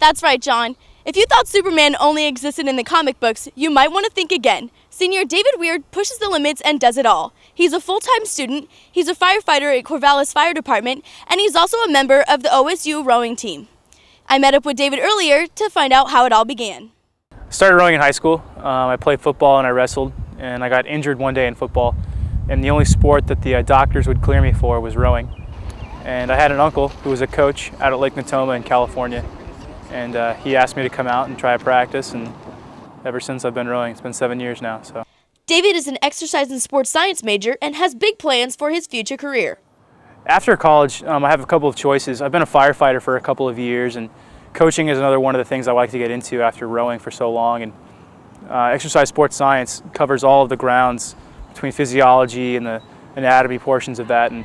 That's right, John. If you thought Superman only existed in the comic books, you might want to think again. Senior David Weir pushes the limits and does it all. He's a full-time student, he's a firefighter at Corvallis Fire Department, and he's also a member of the OSU rowing team. I met up with David earlier to find out how it all began. I started rowing in high school. I played football and I wrestled, and I got injured one day in football. And the only sport that the doctors would clear me for was rowing. And I had an uncle who was a coach out at Lake Natoma in California. And he asked me to come out and try to practice, and ever since I've been rowing. It's been 7 years now. So. David is an exercise and sports science major and has big plans for his future career. After college, I have a couple of choices. I've been a firefighter for a couple of years, and coaching is another one of the things I like to get into after rowing for so long. And exercise sports science covers all of the grounds between physiology and the anatomy portions of that. And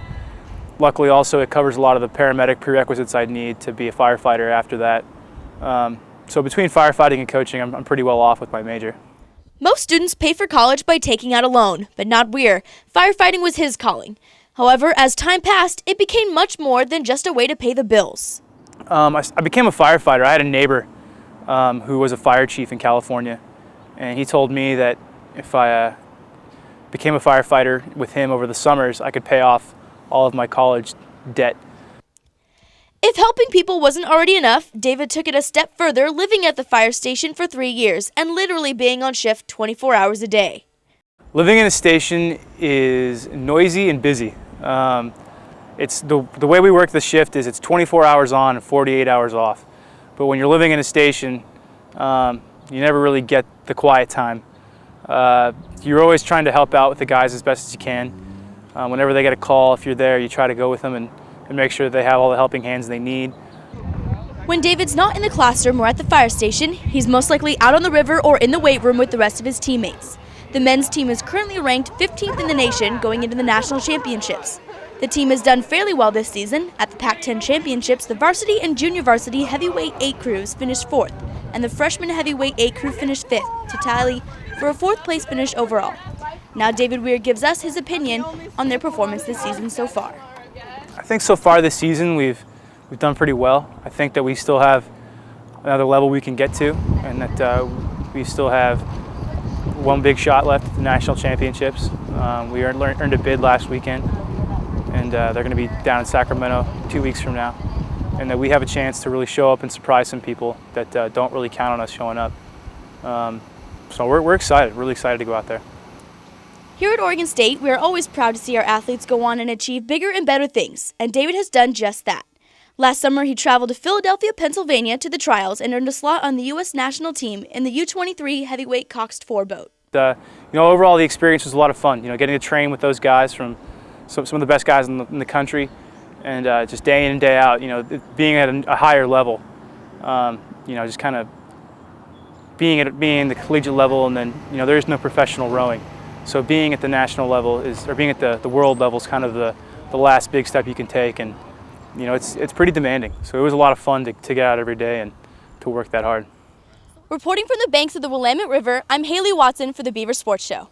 luckily also it covers a lot of the paramedic prerequisites I'd need to be a firefighter after that. So between firefighting and coaching, I'm pretty well off with my major. Most students pay for college by taking out a loan, but not Weir. Firefighting was his calling. However, as time passed, it became much more than just a way to pay the bills. I became a firefighter. I had a neighbor who was a fire chief in California, and he told me that if I became a firefighter with him over the summers, I could pay off all of my college debt. If helping people wasn't already enough, David took it a step further, living at the fire station for 3 years and literally being on shift 24 hours a day. Living in a station is noisy and busy. It's the way we work the shift is it's 24 hours on and 48 hours off. But when you're living in a station, you never really get the quiet time. You're always trying to help out with the guys as best as you can. Whenever they get a call, if you're there, you try to go with them and make sure that they have all the helping hands they need. When David's not in the classroom or at the fire station, he's most likely out on the river or in the weight room with the rest of his teammates. The men's team is currently ranked 15th in the nation going into the national championships. The team has done fairly well this season. At the Pac-10 championships, the varsity and junior varsity heavyweight 8 crews finished 4th, and the freshman heavyweight 8 crew finished 5th, to tally for a 4th place finish overall. Now David Weir gives us his opinion on their performance this season so far. I think so far this season we've done pretty well. I think that we still have another level we can get to, and that we still have one big shot left at the national championships. We earned a bid last weekend, and they're going to be down in Sacramento 2 weeks from now. And that we have a chance to really show up and surprise some people that don't really count on us showing up. So we're excited, really excited to go out there. Here at Oregon State, we are always proud to see our athletes go on and achieve bigger and better things, and David has done just that. Last summer, he traveled to Philadelphia, Pennsylvania to the trials and earned a slot on the U.S. national team in the U-23 heavyweight Coxed 4 boat. Overall the experience was a lot of fun. Getting to train with those guys from some of the best guys in the country, and just day in and day out, being at a higher level, just kind of being at the collegiate level, and then there is no professional rowing. So being at the national level or being at the world level is kind of the last big step you can take, and it's pretty demanding. So it was a lot of fun to get out every day and to work that hard. Reporting from the banks of the Willamette River, I'm Haley Watson for the Beaver Sports Show.